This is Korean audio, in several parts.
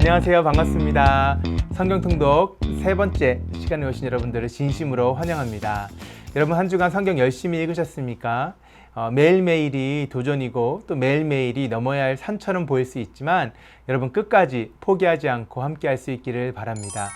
안녕하세요. 반갑습니다. 성경통독 세 번째 시간에 오신 여러분들을 진심으로 환영합니다. 여러분 한 주간 성경 열심히 읽으셨습니까? 매일매일이 도전이고 또 매일매일이 넘어야 할 산처럼 보일 수 있지만 여러분 끝까지 포기하지 않고 함께 할 수 있기를 바랍니다.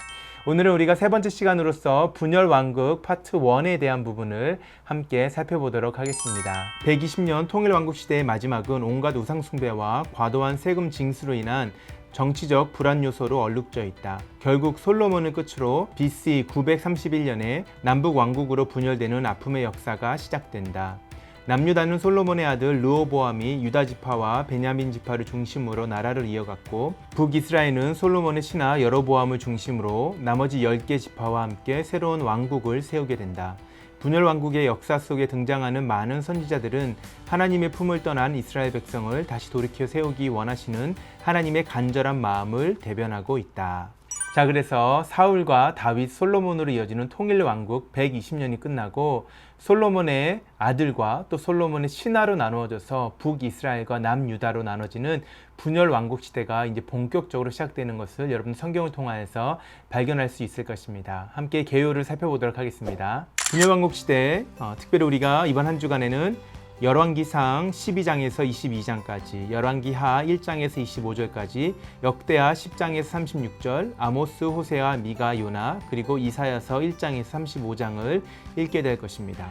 오늘은 우리가 세 번째 시간으로서 분열왕국 파트 1에 대한 부분을 함께 살펴보도록 하겠습니다. 120년 통일왕국 시대의 마지막은 온갖 우상숭배와 과도한 세금 징수로 인한 정치적 불안 요소로 얼룩져 있다. 결국 솔로몬을 끝으로 BC 931년에 남북 왕국으로 분열되는 아픔의 역사가 시작된다. 남유다는 솔로몬의 아들 르호보암이 유다 지파와 베냐민 지파를 중심으로 나라를 이어갔고, 북이스라엘은 솔로몬의 신하 여로보암을 중심으로 나머지 10개 지파와 함께 새로운 왕국을 세우게 된다. 분열 왕국의 역사 속에 등장하는 많은 선지자들은 하나님의 품을 떠난 이스라엘 백성을 다시 돌이켜 세우기 원하시는 하나님의 간절한 마음을 대변하고 있다. 자, 그래서 사울과 다윗, 솔로몬으로 이어지는 통일 왕국 120년이 끝나고 솔로몬의 아들과 또 솔로몬의 신하로 나누어져서 북이스라엘과 남유다로 나눠지는 분열 왕국 시대가 이제 본격적으로 시작되는 것을 여러분 성경을 통하여서 발견할 수 있을 것입니다. 함께 개요를 살펴보도록 하겠습니다. 분열 왕국 시대, 특별히 우리가 이번 한 주간에는 열왕기상 12장에서 22장까지, 열왕기하 1장에서 25절까지, 역대하 10장에서 36절, 아모스, 호세아, 미가, 요나, 그리고 이사야서 1장에서 35장을 읽게 될 것입니다.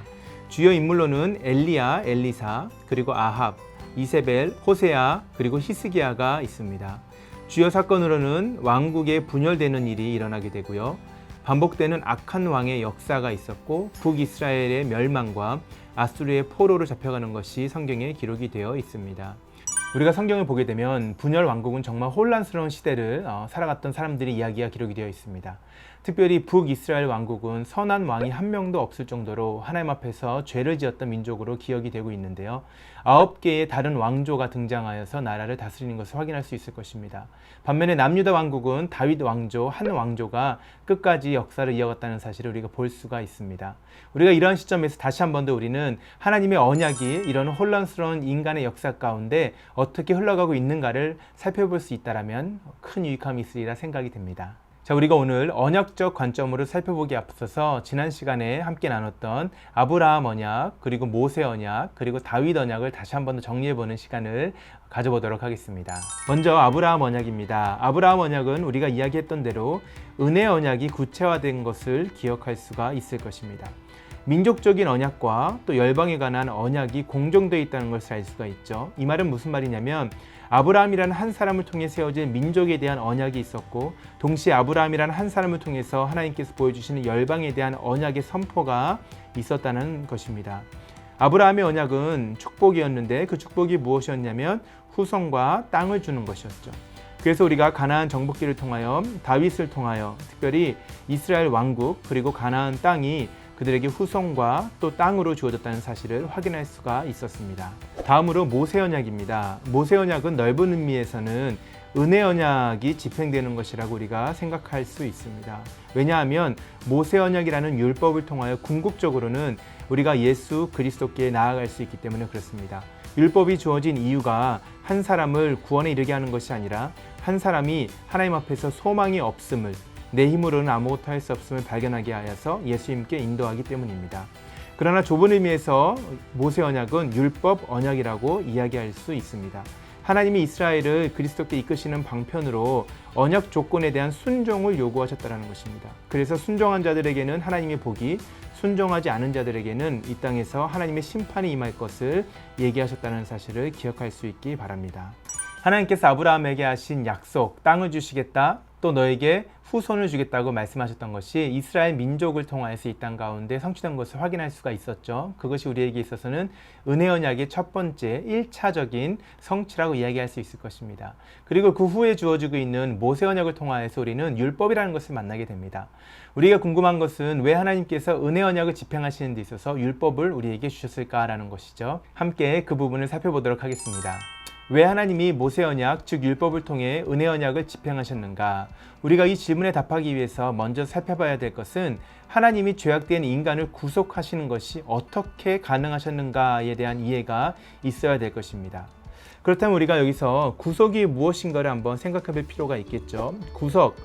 주요 인물로는 엘리야, 엘리사, 그리고 아합, 이세벨, 호세아, 그리고 히스기야가 있습니다. 주요 사건으로는 왕국의 분열되는 일이 일어나게 되고요. 반복되는 악한 왕의 역사가 있었고, 북이스라엘의 멸망과 아수르의 포로로 잡혀가는 것이 성경에 기록이 되어 있습니다. 우리가 성경을 보게 되면 분열 왕국은 정말 혼란스러운 시대를 살아갔던 사람들의 이야기가 기록이 되어 있습니다. 특별히 북이스라엘 왕국은 선한 왕이 한 명도 없을 정도로 하나님 앞에서 죄를 지었던 민족으로 기억이 되고 있는데요. 9개의 다른 왕조가 등장하여서 나라를 다스리는 것을 확인할 수 있을 것입니다. 반면에 남유다 왕국은 다윗 왕조, 한 왕조가 끝까지 역사를 이어갔다는 사실을 우리가 볼 수가 있습니다. 우리가 이러한 시점에서 다시 한 번 더 우리는 하나님의 언약이 이런 혼란스러운 인간의 역사 가운데 어떻게 흘러가고 있는가를 살펴볼 수 있다면 큰 유익함이 있으리라 생각이 됩니다. 자, 우리가 오늘 언약적 관점으로 살펴보기 앞서서 지난 시간에 함께 나눴던 아브라함 언약, 그리고 모세 언약, 그리고 다윗 언약을 다시 한 번 더 정리해보는 시간을 가져보도록 하겠습니다. 먼저 아브라함 언약입니다. 아브라함 언약은 우리가 이야기했던 대로 은혜 언약이 구체화된 것을 기억할 수가 있을 것입니다. 민족적인 언약과 또 열방에 관한 언약이 공정되어 있다는 것을 알 수가 있죠. 이 말은 무슨 말이냐면 아브라함이라는 한 사람을 통해 세워진 민족에 대한 언약이 있었고, 동시에 아브라함이라는 한 사람을 통해서 하나님께서 보여주시는 열방에 대한 언약의 선포가 있었다는 것입니다. 아브라함의 언약은 축복이었는데 그 축복이 무엇이었냐면 후손과 땅을 주는 것이었죠. 그래서 우리가 가나안 정복기를 통하여 다윗을 통하여 특별히 이스라엘 왕국 그리고 가나안 땅이 그들에게 후손과 또 땅으로 주어졌다는 사실을 확인할 수가 있었습니다. 다음으로 모세 언약입니다. 모세 언약은 넓은 의미에서는 은혜 언약이 집행되는 것이라고 우리가 생각할 수 있습니다. 왜냐하면 모세 언약이라는 율법을 통하여 궁극적으로는 우리가 예수 그리스도께 나아갈 수 있기 때문에 그렇습니다. 율법이 주어진 이유가 한 사람을 구원에 이르게 하는 것이 아니라 한 사람이 하나님 앞에서 소망이 없음을, 내 힘으로는 아무것도 할 수 없음을 발견하게 하여서 예수님께 인도하기 때문입니다. 그러나 좁은 의미에서 모세 언약은 율법 언약이라고 이야기할 수 있습니다. 하나님이 이스라엘을 그리스도께 이끄시는 방편으로 언약 조건에 대한 순종을 요구하셨다는 것입니다. 그래서 순종한 자들에게는 하나님의 복이, 순종하지 않은 자들에게는 이 땅에서 하나님의 심판이 임할 것을 얘기하셨다는 사실을 기억할 수 있기 바랍니다. 하나님께서 아브라함에게 하신 약속, 땅을 주시겠다, 또 너에게 후손을 주겠다고 말씀하셨던 것이 이스라엘 민족을 통하여서 이 땅 가운데 성취된 것을 확인할 수가 있었죠. 그것이 우리에게 있어서는 은혜 언약의 첫 번째 1차적인 성취라고 이야기할 수 있을 것입니다. 그리고 그 후에 주어지고 있는 모세 언약을 통하여서 우리는 율법이라는 것을 만나게 됩니다. 우리가 궁금한 것은 왜 하나님께서 은혜 언약을 집행하시는 데 있어서 율법을 우리에게 주셨을까라는 것이죠. 함께 그 부분을 살펴보도록 하겠습니다. 왜 하나님이 모세 언약, 즉 율법을 통해 은혜 언약을 집행하셨는가? 우리가 이 질문에 답하기 위해서 먼저 살펴봐야 될 것은 하나님이 죄악된 인간을 구속하시는 것이 어떻게 가능하셨는가에 대한 이해가 있어야 될 것입니다. 그렇다면 우리가 여기서 구속이 무엇인가를 한번 생각해 볼 필요가 있겠죠. 구속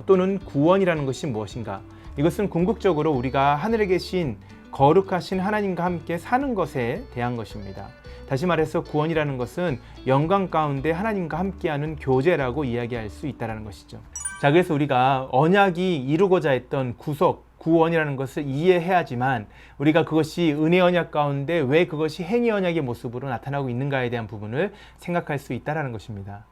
또는 구원이라는 것이 무엇인가? 이것은 궁극적으로 우리가 하늘에 계신 거룩하신 하나님과 함께 사는 것에 대한 것입니다. 다시 말해서 구원이라는 것은 영광 가운데 하나님과 함께하는 교제라고 이야기할 수 있다는 것이죠. 자, 그래서 우리가 언약이 이루고자 했던 구속, 구원이라는 것을 이해해야지만 우리가 그것이 은혜 언약 가운데 왜 그것이 행위 언약의 모습으로 나타나고 있는가에 대한 부분을 생각할 수 있다는 것입니다.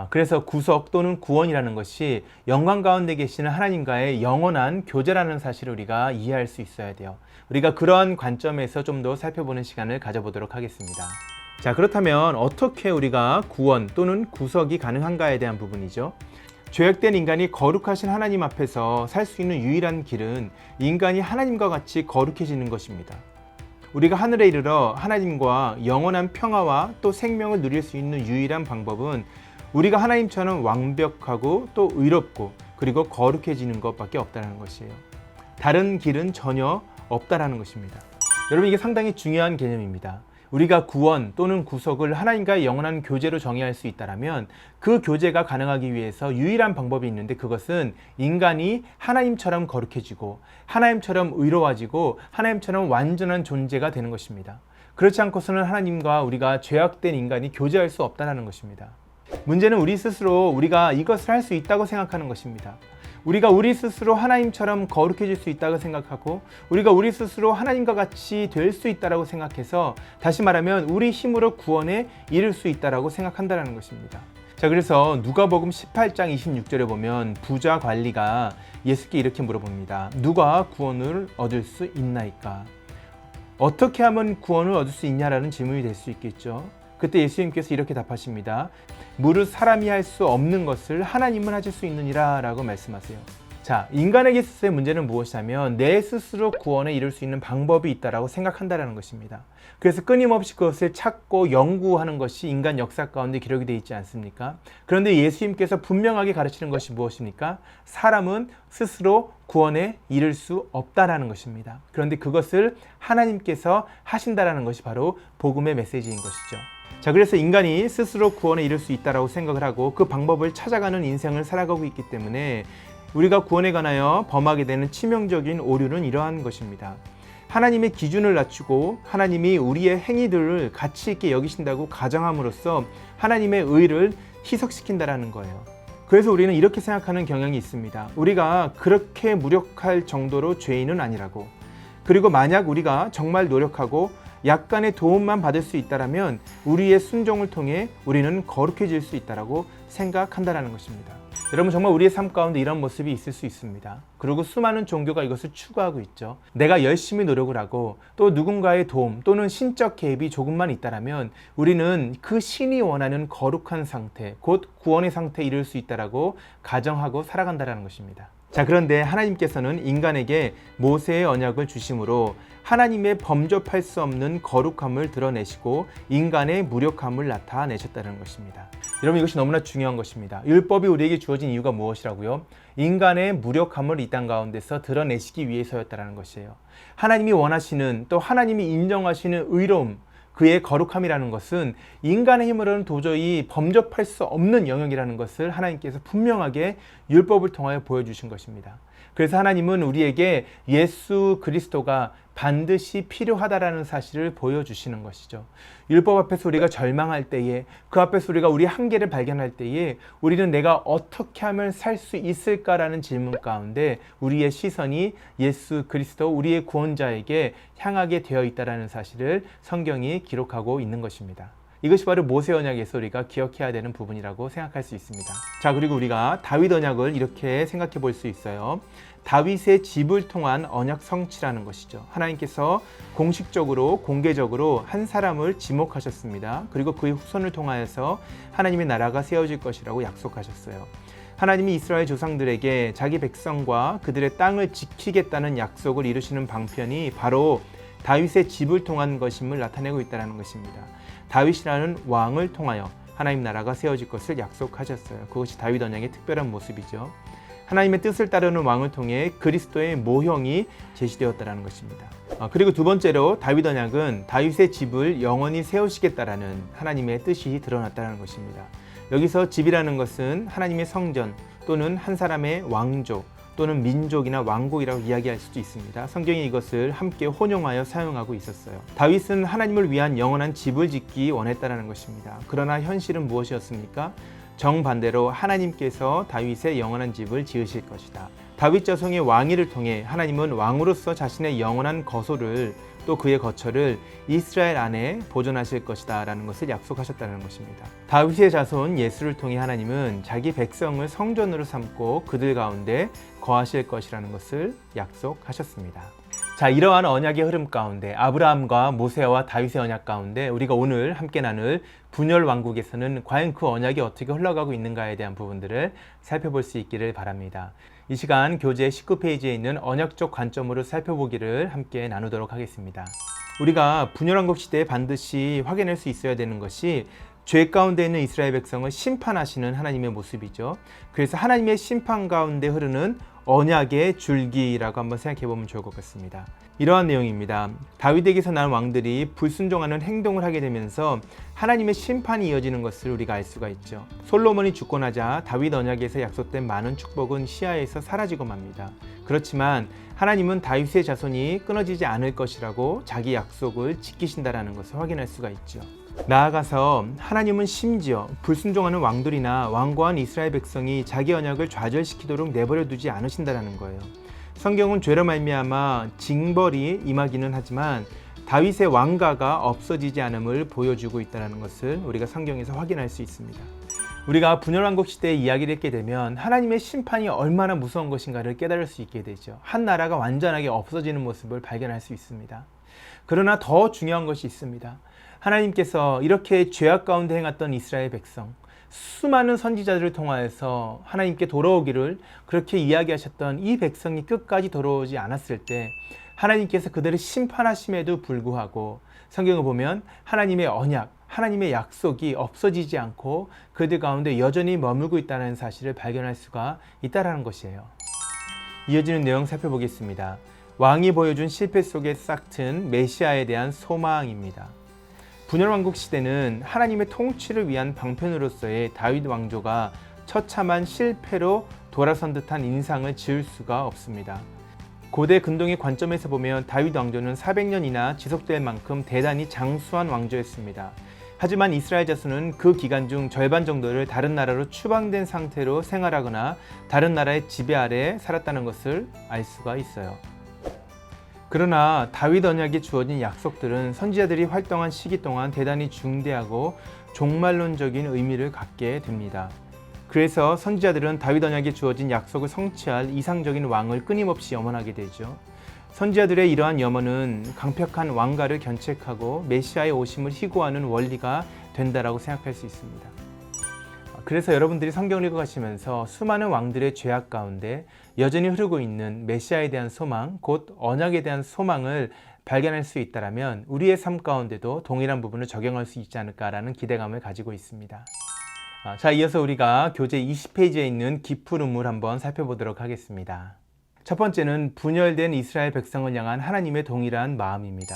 그래서 구속 또는 구원이라는 것이 영광 가운데 계시는 하나님과의 영원한 교제라는 사실을 우리가 이해할 수 있어야 돼요. 우리가 그러한 관점에서 좀 더 살펴보는 시간을 가져보도록 하겠습니다. 자, 그렇다면 어떻게 우리가 구원 또는 구속이 가능한가에 대한 부분이죠. 죄악된 인간이 거룩하신 하나님 앞에서 살 수 있는 유일한 길은 인간이 하나님과 같이 거룩해지는 것입니다. 우리가 하늘에 이르러 하나님과 영원한 평화와 또 생명을 누릴 수 있는 유일한 방법은 우리가 하나님처럼 완벽하고 또 의롭고 그리고 거룩해지는 것밖에 없다는 것이에요. 다른 길은 전혀 없다라는 것입니다. 여러분, 이게 상당히 중요한 개념입니다. 우리가 구원 또는 구속을 하나님과의 영원한 교제로 정의할 수 있다면 그 교제가 가능하기 위해서 유일한 방법이 있는데 그것은 인간이 하나님처럼 거룩해지고 하나님처럼 의로워지고 하나님처럼 완전한 존재가 되는 것입니다. 그렇지 않고서는 하나님과 우리가 죄악된 인간이 교제할 수 없다는 것입니다. 문제는 우리 스스로 우리가 이것을 할 수 있다고 생각하는 것입니다. 우리가 우리 스스로 하나님처럼 거룩해질 수 있다고 생각하고 우리가 우리 스스로 하나님과 같이 될 수 있다고 생각해서 다시 말하면 우리 힘으로 구원에 이를 수 있다고 생각한다는 것입니다. 자, 그래서 누가복음 18장 26절에 보면 부자 관리가 예수께 이렇게 물어봅니다. 누가 구원을 얻을 수 있나이까? 어떻게 하면 구원을 얻을 수 있냐라는 질문이 될 수 있겠죠. 그때 예수님께서 이렇게 답하십니다. 무릇 사람이 할 수 없는 것을 하나님은 하실 수 있느니라 라고 말씀하세요. 자, 인간에게 있어서의 문제는 무엇이냐면 내 스스로 구원에 이룰 수 있는 방법이 있다라고 생각한다는 것입니다. 그래서 끊임없이 그것을 찾고 연구하는 것이 인간 역사 가운데 기록이 되어 있지 않습니까? 그런데 예수님께서 분명하게 가르치는 것이 무엇입니까? 사람은 스스로 구원에 이를 수 없다라는 것입니다. 그런데 그것을 하나님께서 하신다라는 것이 바로 복음의 메시지인 것이죠. 자, 그래서 인간이 스스로 구원에 이를 수 있다라고 생각을 하고 그 방법을 찾아가는 인생을 살아가고 있기 때문에 우리가 구원에 관하여 범하게 되는 치명적인 오류는 이러한 것입니다. 하나님의 기준을 낮추고 하나님이 우리의 행위들을 가치 있게 여기신다고 가정함으로써 하나님의 의를 희석시킨다라는 거예요. 그래서 우리는 이렇게 생각하는 경향이 있습니다. 우리가 그렇게 무력할 정도로 죄인은 아니라고. 그리고 만약 우리가 정말 노력하고 약간의 도움만 받을 수 있다면 우리의 순종을 통해 우리는 거룩해질 수 있다고 생각한다는 것입니다. 여러분, 정말 우리의 삶 가운데 이런 모습이 있을 수 있습니다. 그리고 수많은 종교가 이것을 추구하고 있죠. 내가 열심히 노력을 하고 또 누군가의 도움 또는 신적 개입이 조금만 있다면 우리는 그 신이 원하는 거룩한 상태, 곧 구원의 상태에 이를 수 있다고 가정하고 살아간다는 것입니다. 자, 그런데 하나님께서는 인간에게 모세의 언약을 주심으로 하나님의 범접할 수 없는 거룩함을 드러내시고 인간의 무력함을 나타내셨다는 것입니다. 여러분, 이것이 너무나 중요한 것입니다. 율법이 우리에게 주어진 이유가 무엇이라고요? 인간의 무력함을 이 땅 가운데서 드러내시기 위해서였다는 것이에요. 하나님이 원하시는 또 하나님이 인정하시는 의로움, 그의 거룩함이라는 것은 인간의 힘으로는 도저히 범접할 수 없는 영역이라는 것을 하나님께서 분명하게 율법을 통하여 보여주신 것입니다. 그래서 하나님은 우리에게 예수 그리스도가 반드시 필요하다라는 사실을 보여주시는 것이죠. 율법 앞에서 우리가 절망할 때에, 그 앞에서 우리가 우리 한계를 발견할 때에 우리는 내가 어떻게 하면 살 수 있을까라는 질문 가운데 우리의 시선이 예수 그리스도, 우리의 구원자에게 향하게 되어 있다는 사실을 성경이 기록하고 있는 것입니다. 이것이 바로 모세 언약에서 우리가 기억해야 되는 부분이라고 생각할 수 있습니다. 자, 그리고 우리가 다윗 언약을 이렇게 생각해 볼 수 있어요. 다윗의 집을 통한 언약 성취라는 것이죠. 하나님께서 공식적으로 공개적으로 한 사람을 지목하셨습니다. 그리고 그의 후손을 통하여서 하나님의 나라가 세워질 것이라고 약속하셨어요. 하나님이 이스라엘 조상들에게 자기 백성과 그들의 땅을 지키겠다는 약속을 이루시는 방편이 바로 다윗의 집을 통한 것임을 나타내고 있다는 것입니다. 다윗이라는 왕을 통하여 하나님 나라가 세워질 것을 약속하셨어요. 그것이 다윗 언약의 특별한 모습이죠. 하나님의 뜻을 따르는 왕을 통해 그리스도의 모형이 제시되었다는 것입니다. 그리고 두 번째로 다윗 언약은 다윗의 집을 영원히 세우시겠다라는 하나님의 뜻이 드러났다는 것입니다. 여기서 집이라는 것은 하나님의 성전 또는 한 사람의 왕족 또는 민족이나 왕국이라고 이야기할 수도 있습니다. 성경이 이것을 함께 혼용하여 사용하고 있었어요. 다윗은 하나님을 위한 영원한 집을 짓기 원했다는 것입니다. 그러나 현실은 무엇이었습니까? 정반대로 하나님께서 다윗의 영원한 집을 지으실 것이다. 다윗 자손의 왕위를 통해 하나님은 왕으로서 자신의 영원한 거소를 또 그의 거처를 이스라엘 안에 보존하실 것이다 라는 것을 약속하셨다는 것입니다. 다윗의 자손 예수를 통해 하나님은 자기 백성을 성전으로 삼고 그들 가운데 거하실 것이라는 것을 약속하셨습니다. 자, 이러한 언약의 흐름 가운데 아브라함과 모세와 다윗의 언약 가운데 우리가 오늘 함께 나눌 분열 왕국에서는 과연 그 언약이 어떻게 흘러가고 있는가에 대한 부분들을 살펴볼 수 있기를 바랍니다. 이 시간 교재 19페이지에 있는 언약적 관점으로 살펴보기를 함께 나누도록 하겠습니다. 우리가 분열왕국 시대에 반드시 확인할 수 있어야 되는 것이 죄 가운데 있는 이스라엘 백성을 심판하시는 하나님의 모습이죠. 그래서 하나님의 심판 가운데 흐르는 언약의 줄기라고 한번 생각해 보면 좋을 것 같습니다. 이러한 내용입니다. 다윗에게서 난 왕들이 불순종하는 행동을 하게 되면서 하나님의 심판이 이어지는 것을 우리가 알 수가 있죠. 솔로몬이 죽고 나자 다윗 언약에서 약속된 많은 축복은 시야에서 사라지고 맙니다. 그렇지만 하나님은 다윗의 자손이 끊어지지 않을 것이라고 자기 약속을 지키신다라는 것을 확인할 수가 있죠. 나아가서 하나님은 심지어 불순종하는 왕들이나 완고한 이스라엘 백성이 자기 언약을 좌절시키도록 내버려 두지 않으신다라는 거예요. 성경은 죄로 말미암아 징벌이 임하기는 하지만 다윗의 왕가가 없어지지 않음을 보여주고 있다는 것을 우리가 성경에서 확인할 수 있습니다. 우리가 분열왕국 시대의 이야기를 읽게 되면 하나님의 심판이 얼마나 무서운 것인가를 깨달을 수 있게 되죠. 한 나라가 완전하게 없어지는 모습을 발견할 수 있습니다. 그러나 더 중요한 것이 있습니다. 하나님께서 이렇게 죄악 가운데 행했던 이스라엘 백성, 수많은 선지자들을 통하여서 하나님께 돌아오기를 그렇게 이야기하셨던 이 백성이 끝까지 돌아오지 않았을 때 하나님께서 그들을 심판하심에도 불구하고 성경을 보면 하나님의 언약, 하나님의 약속이 없어지지 않고 그들 가운데 여전히 머물고 있다는 사실을 발견할 수가 있다는 것이에요. 이어지는 내용 살펴보겠습니다. 왕이 보여준 실패 속에 싹튼 메시아에 대한 소망입니다. 분열왕국 시대는 하나님의 통치를 위한 방편으로서의 다윗 왕조가 처참한 실패로 돌아선 듯한 인상을 지을 수가 없습니다. 고대 근동의 관점에서 보면 다윗 왕조는 400년이나 지속될 만큼 대단히 장수한 왕조였습니다. 하지만 이스라엘 자손은 그 기간 중 절반 정도를 다른 나라로 추방된 상태로 생활하거나 다른 나라의 지배 아래 살았다는 것을 알 수가 있어요. 그러나 다윗 언약에 주어진 약속들은 선지자들이 활동한 시기 동안 대단히 중대하고 종말론적인 의미를 갖게 됩니다. 그래서 선지자들은 다윗 언약에 주어진 약속을 성취할 이상적인 왕을 끊임없이 염원하게 되죠. 선지자들의 이러한 염원은 강력한 왕가를 견책하고 메시아의 오심을 희고하는 원리가 된다라고 생각할 수 있습니다. 그래서 여러분들이 성경을 읽어가시면서 수많은 왕들의 죄악 가운데 여전히 흐르고 있는 메시아에 대한 소망, 곧 언약에 대한 소망을 발견할 수 있다면 우리의 삶 가운데도 동일한 부분을 적용할 수 있지 않을까라는 기대감을 가지고 있습니다. 자, 이어서 우리가 교재 20페이지에 있는 기푸름을 한번 살펴보도록 하겠습니다. 첫 번째는 분열된 이스라엘 백성을 향한 하나님의 동일한 마음입니다.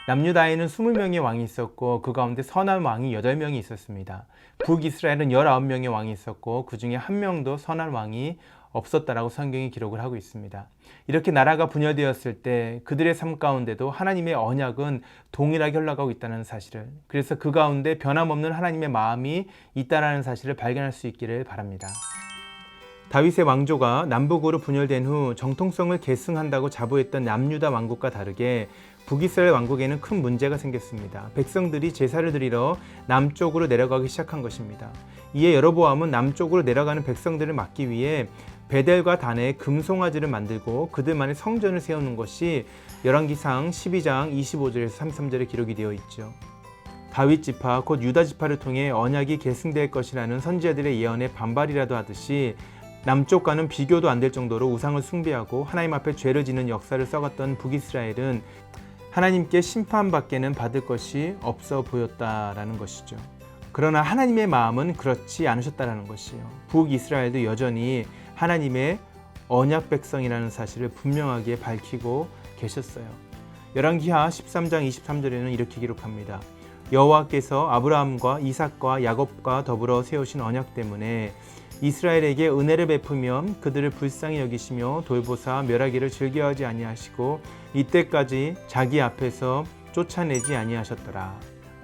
남유다에는 20명의 왕이 있었고 그 가운데 선한 왕이 8명이 있었습니다. 북이스라엘은 19명의 왕이 있었고 그 중에 1명도 선한 왕이 없었다라고 성경이 기록을 하고 있습니다. 이렇게 나라가 분열되었을 때 그들의 삶 가운데도 하나님의 언약은 동일하게 흘러가고 있다는 사실을, 그래서 그 가운데 변함없는 하나님의 마음이 있다는 사실을 발견할 수 있기를 바랍니다. 다윗의 왕조가 남북으로 분열된 후 정통성을 계승한다고 자부했던 남유다 왕국과 다르게 북이스라엘 왕국에는 큰 문제가 생겼습니다. 백성들이 제사를 드리러 남쪽으로 내려가기 시작한 것입니다. 이에 여로보암은 남쪽으로 내려가는 백성들을 막기 위해 베델과 단에 금송아지를 만들고 그들만의 성전을 세우는 것이 열왕기상 12장 25절에서 33절에 기록이 되어 있죠. 다윗 지파 곧 유다 지파를 통해 언약이 계승될 것이라는 선지자들의 예언에 반발이라도 하듯이 남쪽과는 비교도 안 될 정도로 우상을 숭배하고 하나님 앞에 죄를 짓는 역사를 써갔던 북이스라엘은 하나님께 심판받게는 받을 것이 없어 보였다라는 것이죠. 그러나 하나님의 마음은 그렇지 않으셨다라는 것이에요. 북이스라엘도 여전히 하나님의 언약 백성이라는 사실을 분명하게 밝히고 계셨어요. 열왕기하 13장 23절에는 이렇게 기록합니다. 여호와께서 아브라함과 이삭과 야곱과 더불어 세우신 언약 때문에 이스라엘에게 은혜를 베푸며 그들을 불쌍히 여기시며 돌보사 멸하기를 즐겨하지 아니하시고 이때까지 자기 앞에서 쫓아내지 아니하셨더라.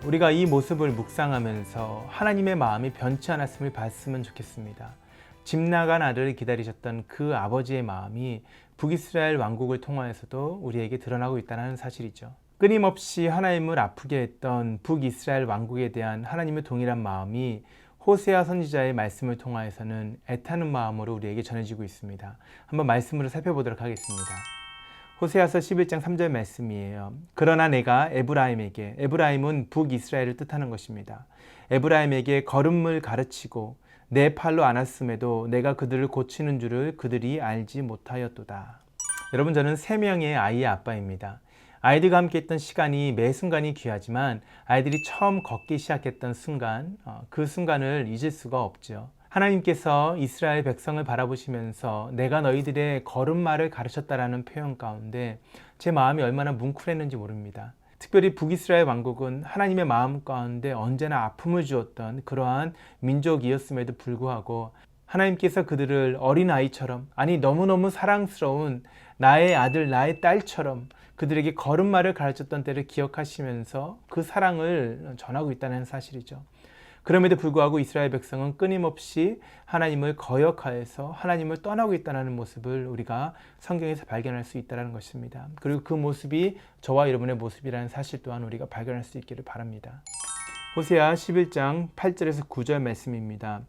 우리가 이 모습을 묵상하면서 하나님의 마음이 변치 않았음을 봤으면 좋겠습니다. 집 나간 아들을 기다리셨던 그 아버지의 마음이 북이스라엘 왕국을 통하여서도 우리에게 드러나고 있다는 사실이죠. 끊임없이 하나님을 아프게 했던 북이스라엘 왕국에 대한 하나님의 동일한 마음이 호세아 선지자의 말씀을 통하여서는 애타는 마음으로 우리에게 전해지고 있습니다. 한번 말씀으로 살펴보도록 하겠습니다. 호세아서 11장 3절 말씀이에요. 그러나 내가 에브라임에게, 에브라임은 북이스라엘을 뜻하는 것입니다. 에브라임에게 걸음을 가르치고 내 팔로 안았음에도 내가 그들을 고치는 줄을 그들이 알지 못하였도다. 여러분, 저는 3명의 아이의 아빠입니다. 아이들과 함께 있던 시간이 매 순간이 귀하지만 아이들이 처음 걷기 시작했던 순간, 그 순간을 잊을 수가 없죠. 하나님께서 이스라엘 백성을 바라보시면서 내가 너희들의 걸음마를 가르쳤다라는 표현 가운데 제 마음이 얼마나 뭉클했는지 모릅니다. 특별히 북이스라엘 왕국은 하나님의 마음 가운데 언제나 아픔을 주었던 그러한 민족이었음에도 불구하고 하나님께서 그들을 어린아이처럼, 아니 너무너무 사랑스러운 나의 아들, 나의 딸처럼 그들에게 걸음마를 가르쳤던 때를 기억하시면서 그 사랑을 전하고 있다는 사실이죠. 그럼에도 불구하고 이스라엘 백성은 끊임없이 하나님을 거역하여서 하나님을 떠나고 있다는 모습을 우리가 성경에서 발견할 수 있다는 것입니다. 그리고 그 모습이 저와 여러분의 모습이라는 사실 또한 우리가 발견할 수 있기를 바랍니다. 호세아 11장 8절에서 9절 말씀입니다.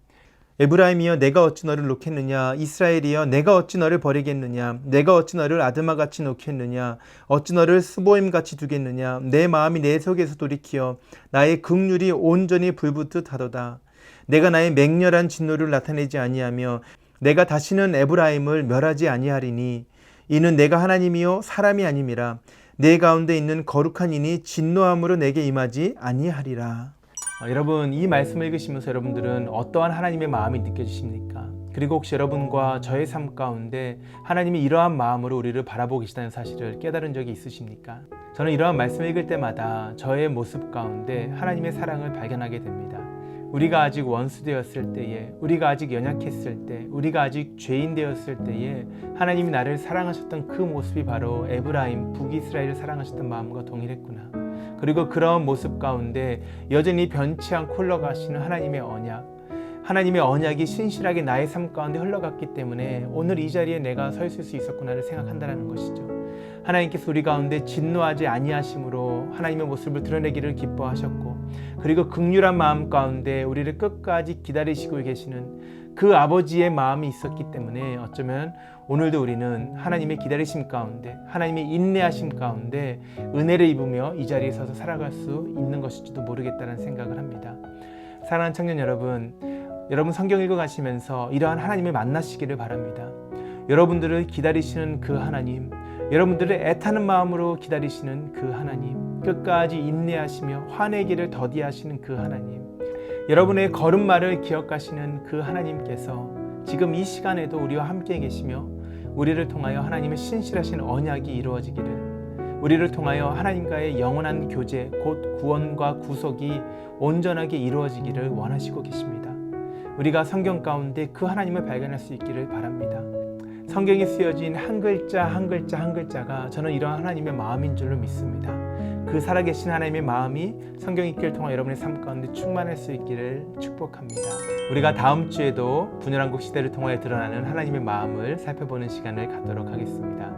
에브라임이여 내가 어찌 너를 놓겠느냐, 이스라엘이여 내가 어찌 너를 버리겠느냐, 내가 어찌 너를 아드마같이 놓겠느냐, 어찌 너를 스보임같이 두겠느냐, 내 마음이 내 속에서 돌이키어 나의 긍휼이 온전히 불붙듯 하도다. 내가 나의 맹렬한 진노를 나타내지 아니하며 내가 다시는 에브라임을 멸하지 아니하리니 이는 내가 하나님이요 사람이 아님이라. 내 가운데 있는 거룩한 이니 진노함으로 내게 임하지 아니하리라. 여러분, 이 말씀을 읽으시면서 여러분들은 어떠한 하나님의 마음이 느껴지십니까? 그리고 혹시 여러분과 저의 삶 가운데 하나님이 이러한 마음으로 우리를 바라보고 계시다는 사실을 깨달은 적이 있으십니까? 저는 이러한 말씀을 읽을 때마다 저의 모습 가운데 하나님의 사랑을 발견하게 됩니다. 우리가 아직 원수되었을 때에, 우리가 아직 연약했을 때, 우리가 아직 죄인 되었을 때에 하나님이 나를 사랑하셨던 그 모습이 바로 에브라임, 북이스라엘을 사랑하셨던 마음과 동일했구나. 그리고 그런 모습 가운데 여전히 변치 않고 흘러가시는 하나님의 언약, 하나님의 언약이 신실하게 나의 삶 가운데 흘러갔기 때문에 오늘 이 자리에 내가 서 있을 수 있었구나를 생각한다는 것이죠. 하나님께서 우리 가운데 진노하지 아니하심으로 하나님의 모습을 드러내기를 기뻐하셨고, 그리고 긍휼한 마음 가운데 우리를 끝까지 기다리시고 계시는 그 아버지의 마음이 있었기 때문에 어쩌면 오늘도 우리는 하나님의 기다리심 가운데, 하나님의 인내하심 가운데 은혜를 입으며 이 자리에 서서 살아갈 수 있는 것일지도 모르겠다는 생각을 합니다. 사랑하는 청년 여러분, 여러분 성경 읽어가시면서 이러한 하나님을 만나시기를 바랍니다. 여러분들을 기다리시는 그 하나님, 여러분들을 애타는 마음으로 기다리시는 그 하나님, 끝까지 인내하시며 화내기를 더디하시는 그 하나님, 여러분의 걸음마를 기억하시는 그 하나님께서 지금 이 시간에도 우리와 함께 계시며 우리를 통하여 하나님의 신실하신 언약이 이루어지기를, 우리를 통하여 하나님과의 영원한 교제, 곧 구원과 구속이 온전하게 이루어지기를 원하시고 계십니다. 우리가 성경 가운데 그 하나님을 발견할 수 있기를 바랍니다. 성경에 쓰여진 한 글자 한 글자 한 글자가 저는 이러한 하나님의 마음인 줄로 믿습니다. 그 살아계신 하나님의 마음이 성경 읽기를 통해 여러분의 삶 가운데 충만할 수 있기를 축복합니다. 우리가 다음 주에도 분열한국 시대를 통하여 드러나는 하나님의 마음을 살펴보는 시간을 갖도록 하겠습니다.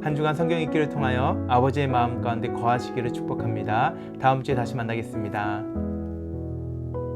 한 주간 성경 읽기를 통하여 아버지의 마음 가운데 거하시기를 축복합니다. 다음 주에 다시 만나겠습니다.